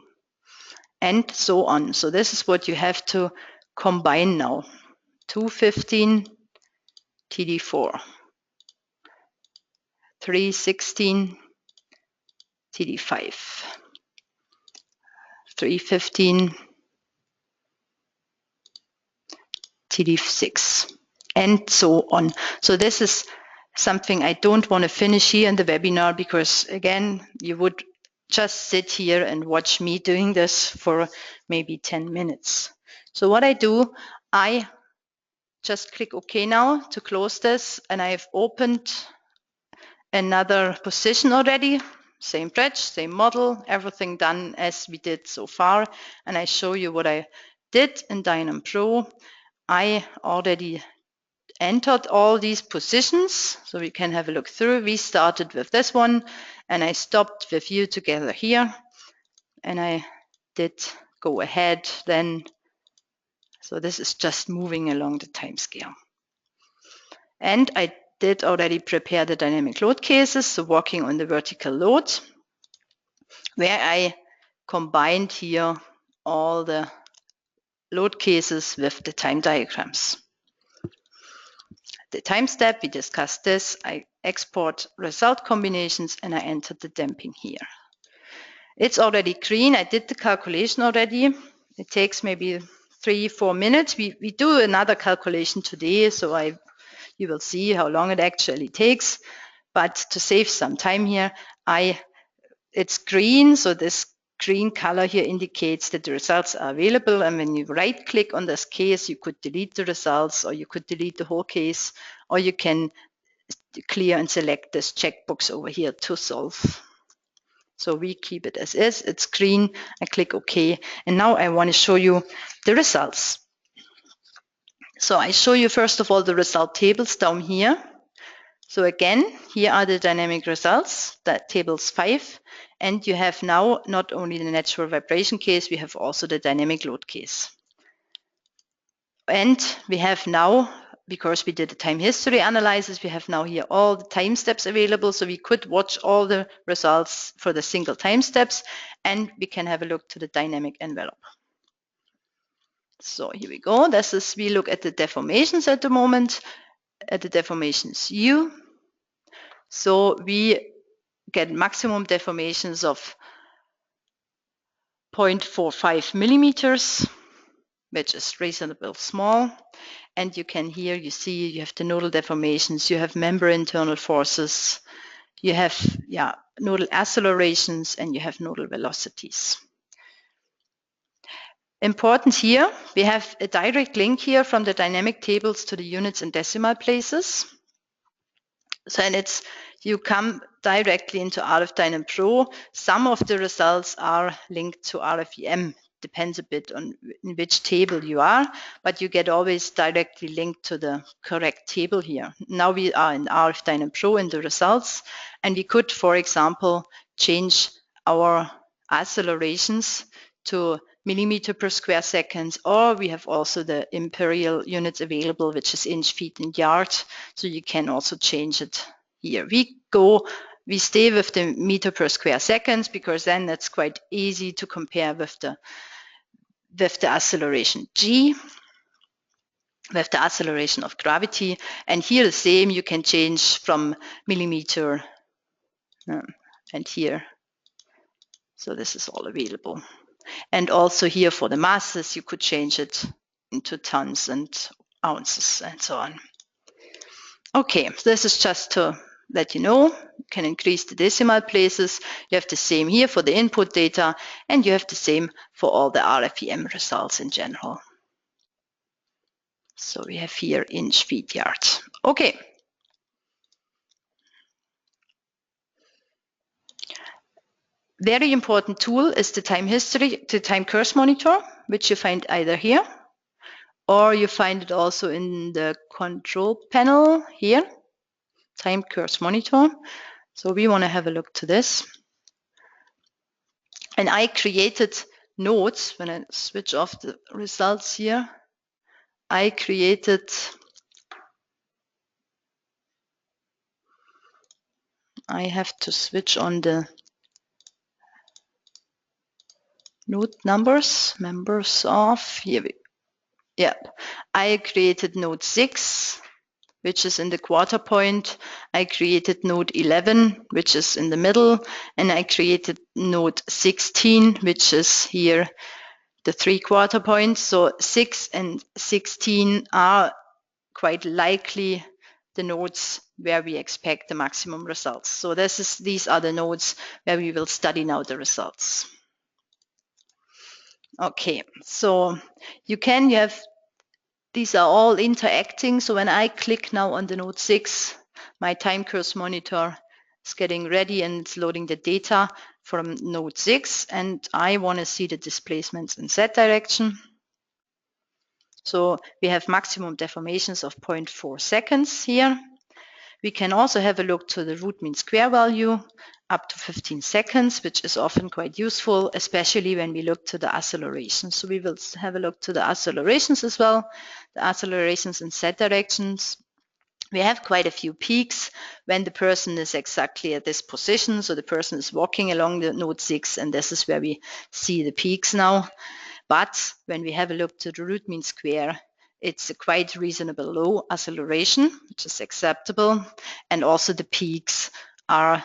and so on. So this is what you have to combine now. 215 TD4, 316 TD5, 315 TD6, and so on. So this is something I don't want to finish here in the webinar, because again, you would just sit here and watch me doing this for maybe 10 minutes. So what I do, I just click OK now to close this, and I've opened another position already. Same bridge, same model, everything done as we did so far. And I show you what I did in DYNAM Pro. I already entered all these positions, so we can have a look through. We started with this one, and I stopped with you together here, and I did go ahead then. So this is just moving along the time scale. And I did already prepare the dynamic load cases, so working on the vertical load, where I combined here all the load cases with the time diagrams. The time step, we discussed this. I export result combinations, and I entered the damping here. It's already green. I did the calculation already. It takes maybe 3-4 minutes. We do another calculation today, so you will see how long it actually takes. But to save some time here, it's green, so this green color here indicates that the results are available, and when you right click on this case, you could delete the results, or you could delete the whole case, or you can clear and select this checkbox over here to solve. So we keep it as is. It's green. I click OK, and now I want to show you the results. So I show you first of all the result tables down here. So again, here are the dynamic results, that tables 5, and you have now not only the natural vibration case, we have also the dynamic load case. And we have now, because we did the time history analysis, we have now here all the time steps available, so we could watch all the results for the single time steps, and we can have a look to the dynamic envelope. So here we go. We look at the deformations at the moment, at the deformations U. So we get maximum deformations of 0.45 millimeters, which is reasonably small. And you can here, you see, you have the nodal deformations, you have member internal forces, you have nodal accelerations, and you have nodal velocities. Important here, we have a direct link here from the dynamic tables to the units and decimal places. So, and you come directly into RF-DYNAM Pro. Some of the results are linked to RFEM. Depends a bit on in which table you are, but you get always directly linked to the correct table here. Now we are in RF-DYNAM Pro in the results, and we could, for example, change our accelerations to millimeter per square seconds, or we have also the imperial units available, which is inch, feet, and yard. So you can also change it here. We stay with the meter per square seconds because then that's quite easy to compare with the acceleration g, with the acceleration of gravity. And here the same, you can change from millimeter and here. So this is all available. And also here for the masses, you could change it into tons and ounces and so on. Okay, so this is just to let you know. You can increase the decimal places. You have the same here for the input data, and you have the same for all the RFEM results in general. So we have here inch, feet, yard. Okay. Very important tool is the time history, the time course monitor, which you find either here or you find it also in the control panel here, time course monitor. So we want to have a look to this. And I created nodes when I switch off the results here. I have to switch on the node numbers, members of, here we, yeah. I created node 6, which is in the quarter point. I created node 11, which is in the middle, and I created node 16, which is here, the 3/4 points. So 6 and 16 are quite likely the nodes where we expect the maximum results. So these are the nodes where we will study now the results. Okay, so these are all interacting. So when I click now on the node 6, my time course monitor is getting ready and it's loading the data from node 6, and I want to see the displacements in Z direction. So we have maximum deformations of 0.4 seconds here. We can also have a look to the root mean square value up to 15 seconds, which is often quite useful, especially when we look to the acceleration. So we will have a look to the accelerations as well, the accelerations in Z directions. We have quite a few peaks when the person is exactly at this position. So the person is walking along the node 6, and this is where we see the peaks now. But when we have a look to the root mean square, it's a quite reasonable low acceleration, which is acceptable. And also the peaks are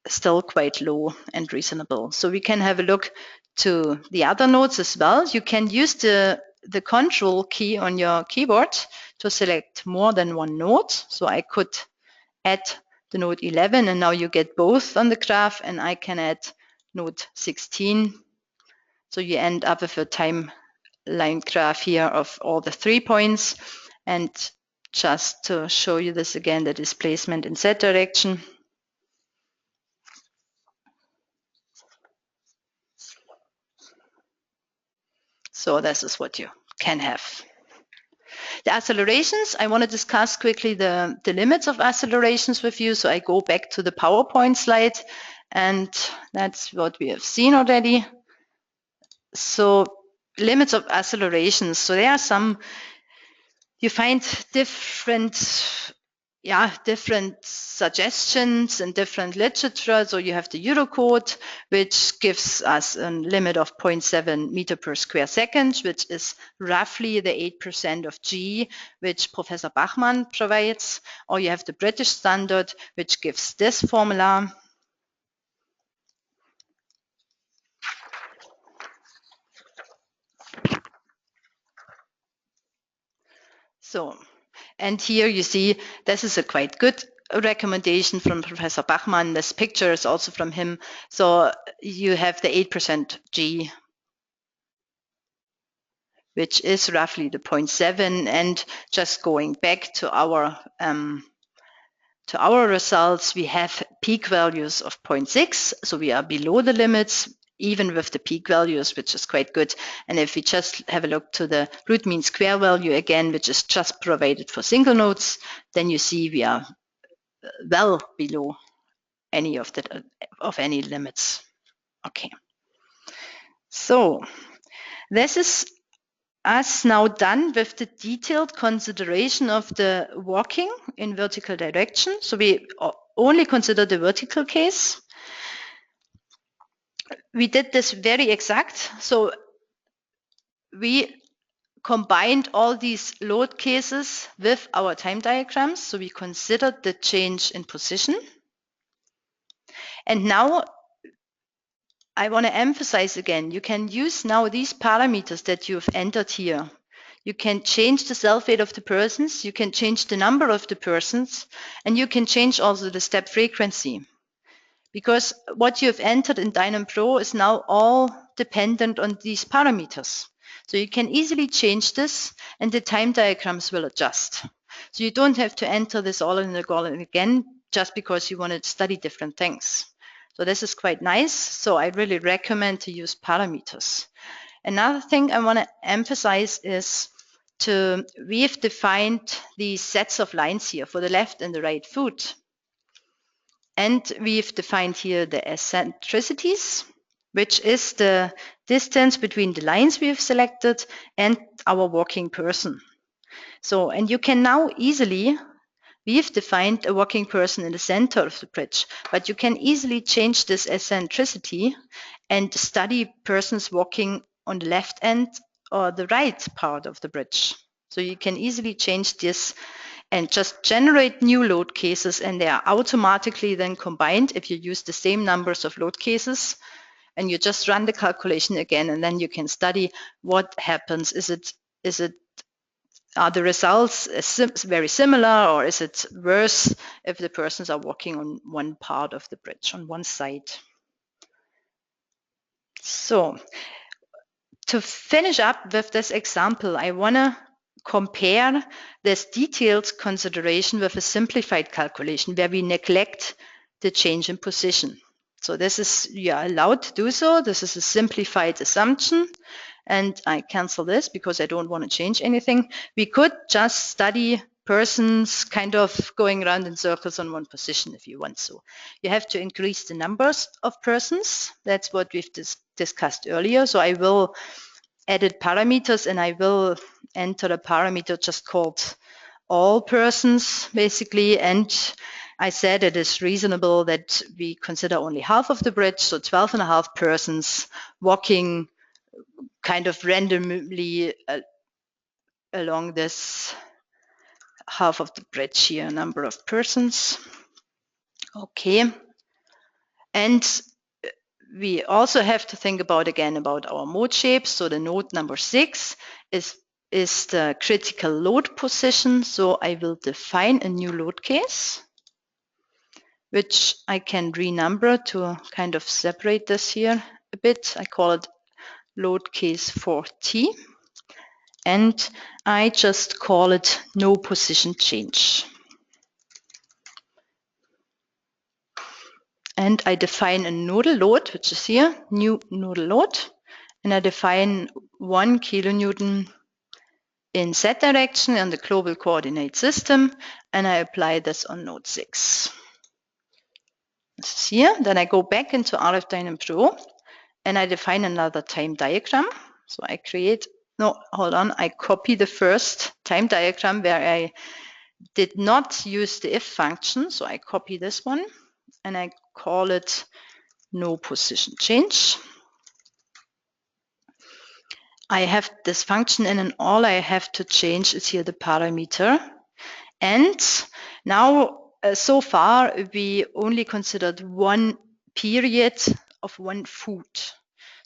still quite low and reasonable. So we can have a look to the other nodes as well. You can use the control key on your keyboard to select more than one node. So I could add the node 11, and now you get both on the graph, and I can add node 16. So you end up with a timeline graph here of all the 3 points. And just to show you this again, the displacement in Z direction. So this is what you can have. The accelerations, I want to discuss quickly the limits of accelerations with you. So I go back to the PowerPoint slide, and that's what we have seen already. So limits of accelerations. So there are some, you find different suggestions and different literature. So you have the Eurocode, which gives us a limit of 0.7 meter per square second, which is roughly the 8% of G, which Professor Bachmann provides. Or you have the British standard, which gives this formula. So, and here you see, this is a quite good recommendation from Professor Bachmann. This picture is also from him. So you have the 8% G, which is roughly the 0.7. And just going back to our results, we have peak values of 0.6. So we are below the limits, even with the peak values, which is quite good. And if we just have a look to the root mean square value again, which is just provided for single nodes, then you see we are well below any of any limits. Okay. So this is us now done with the detailed consideration of the walking in vertical direction. So we only consider the vertical case. We did this very exact. So we combined all these load cases with our time diagrams. So we considered the change in position. And now I want to emphasize again, you can use now these parameters that you've entered here. You can change the self weight of the persons, you can change the number of the persons, and you can change also the step frequency. Because what you have entered in DYNAM Pro is now all dependent on these parameters. So you can easily change this and the time diagrams will adjust. So you don't have to enter this all in the column again just because you want to study different things. So this is quite nice. So I really recommend to use parameters. Another thing I want to emphasize is we've defined these sets of lines here for the left and the right foot. And we've defined here the eccentricities, which is the distance between the lines we have selected and our walking person. So, and you can now easily, we've defined a walking person in the center of the bridge, but you can easily change this eccentricity and study persons walking on the left end or the right part of the bridge. So you can easily change this and just generate new load cases, and they are automatically then combined if you use the same numbers of load cases, and you just run the calculation again, and then you can study what happens. Are the results very similar, or is it worse if the persons are walking on one part of the bridge, on one side? So to finish up with this example, I want to compare this detailed consideration with a simplified calculation where we neglect the change in position. So this is, you are allowed to do so. This is a simplified assumption. And I cancel this because I don't want to change anything. We could just study persons kind of going around in circles on one position if you want so. You have to increase the numbers of persons. That's what we've discussed earlier. So I will edit parameters and I will enter a parameter just called all persons basically. And I said it is reasonable that we consider only half of the bridge, so 12.5 persons walking kind of randomly along this half of the bridge here, number of persons. Okay. And we also have to think about again about our mode shapes. So the node number 6 is the critical load position. So I will define a new load case, which I can renumber to kind of separate this here a bit. I call it load case 4T. And I just call it no position change. And I define a nodal load, which is here, new nodal load. And I define 1 kilonewton in Z direction on the global coordinate system. And I apply this on node 6. This is here. Then I go back into RF-DYNAM Pro and I define another time diagram. So I I copy the first time diagram where I did not use the if function. So I copy this one and I call it no position change. I have this function and all I have to change is here the parameter. And now, so far, we only considered one period of one foot.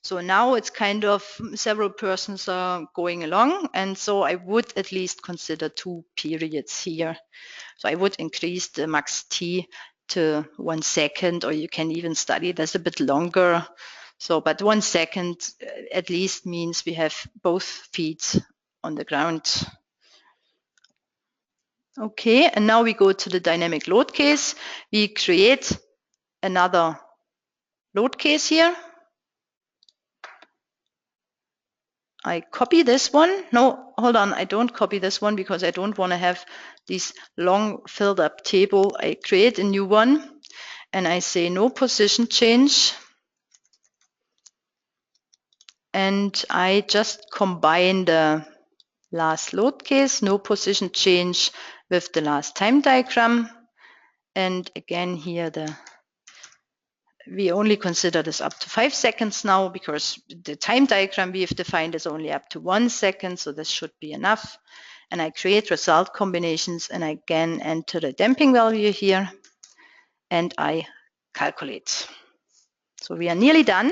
So now it's kind of several persons are going along. And so I would at least consider 2 periods here. So I would increase the max t to 1 second, or you can even study this a bit longer. So, but 1 second at least means we have both feet on the ground. Okay, and now we go to the dynamic load case. We create another load case here. I copy this one. No, hold on, I don't copy this one because I don't want to have this long filled up table. I create a new one and I say no position change. And I just combine the last load case, no position change, with the last time diagram. And again here we only consider this up to 5 seconds now, because the time diagram we have defined is only up to 1 second, so this should be enough. And I create result combinations, and I again enter the damping value here, and I calculate. So we are nearly done.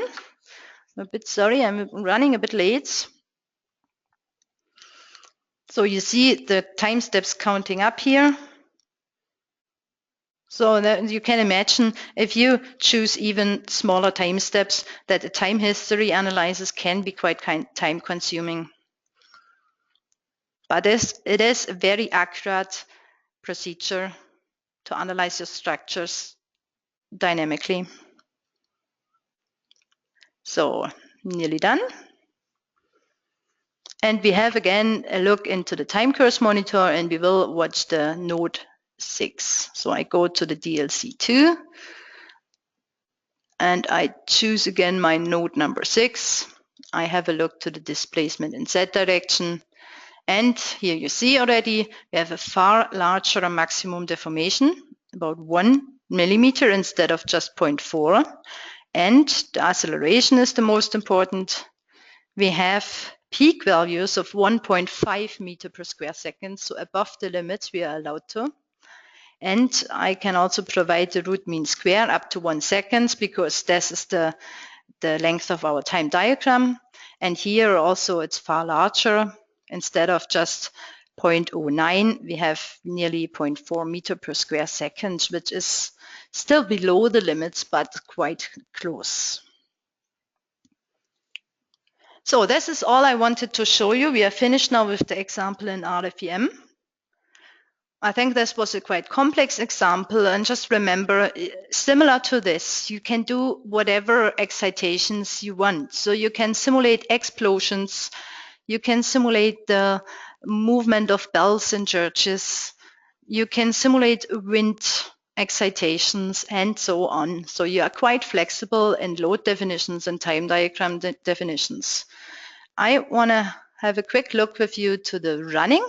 I'm a bit sorry, I'm running a bit late. So you see the time steps counting up here. So that you can imagine, if you choose even smaller time steps, that a time history analysis can be quite time consuming. But it is a very accurate procedure to analyze your structures dynamically. So nearly done. And we have again a look into the time course monitor, and we will watch the node 6. So I go to the DLC2 and I choose again my node number 6. I have a look to the displacement in Z direction. And here you see already we have a far larger maximum deformation, about 1 millimeter instead of just 0.4. And the acceleration is the most important. We have peak values of 1.5 meter per square second, so above the limits we are allowed to. And I can also provide the root mean square up to 1 second, because this is the length of our time diagram. And here also it's far larger. Instead of just 0.09, we have nearly 0.4 meter per square second, which is still below the limits, but quite close. So this is all I wanted to show you. We are finished now with the example in RFEM. I think this was a quite complex example, and just remember, similar to this, you can do whatever excitations you want. So you can simulate explosions, you can simulate the movement of bells in churches, you can simulate wind excitations, and so on. So you are quite flexible in load definitions and time diagram definitions. I want to have a quick look with you to the running.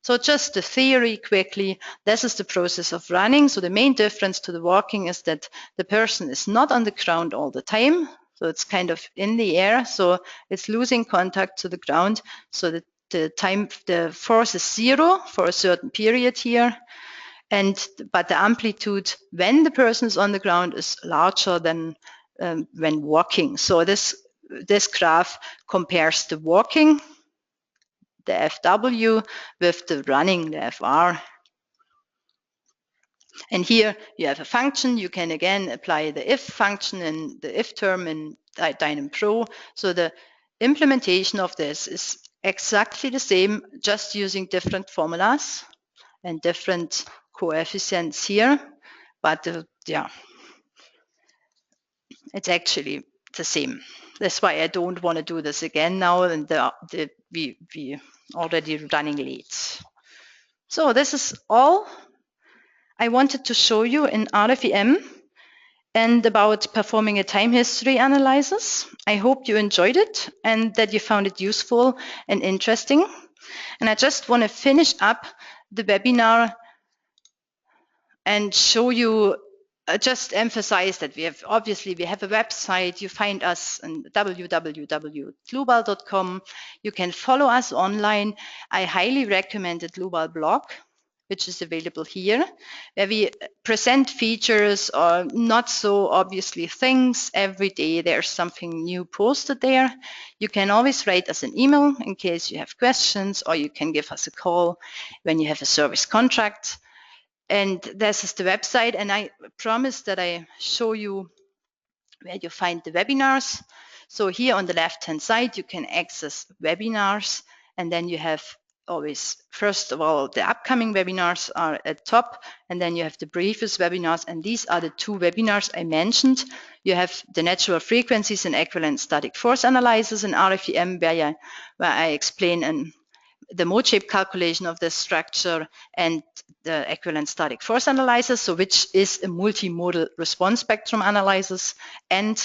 So just the theory quickly, this is the process of running. So the main difference to the walking is that the person is not on the ground all the time. So it's kind of in the air. So it's losing contact to the ground. So that the force is 0 for a certain period here. But the amplitude when the person is on the ground is larger than when walking. So this graph compares the walking, the FW, with the running, the FR. And here you have a function. You can again apply the if function and the if term in RF-DYNAM Pro. So the implementation of this is exactly the same, just using different formulas and different coefficients here. But yeah, it's actually the same. That's why I don't want to do this again now, and we already running late. So this is all I wanted to show you in RFEM and about performing a time history analysis. I hope you enjoyed it and that you found it useful and interesting. And I just want to finish up the webinar and show you, just emphasize that we have a website. You find us on www.dlubal.com. You can follow us online. I highly recommend the Dlubal blog, which is available here, where we present features or not so obviously things. Every day there's something new posted there. You can always write us an email in case you have questions, or you can give us a call when you have a service contract. And this is the website, and I promise that I show you where you find the webinars. So here on the left-hand side, you can access webinars, and then you have always, first of all, the upcoming webinars are at top, and then you have the previous webinars, and these are the 2 webinars I mentioned. You have the natural frequencies and equivalent static force analysis in RFEM, where I explain the mode shape calculation of the structure and the equivalent static force analysis, so which is a multimodal response spectrum analysis. And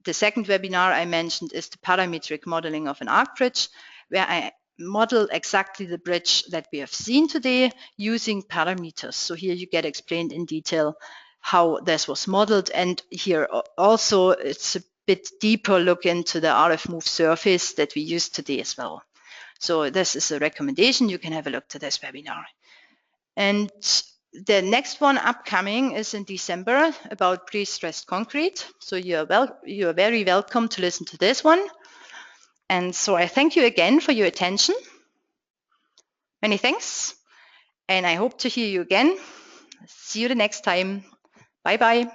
the second webinar I mentioned is the parametric modeling of an arc bridge, where I model exactly the bridge that we have seen today using parameters. So here you get explained in detail how this was modeled, and here also it's a bit deeper look into the RF move surface that we used today as well. So this is a recommendation. You can have a look to this webinar. And the next one upcoming is in December about pre-stressed concrete. So you're very welcome to listen to this one. And so I thank you again for your attention. Many thanks. And I hope to hear you again. See you the next time. Bye-bye.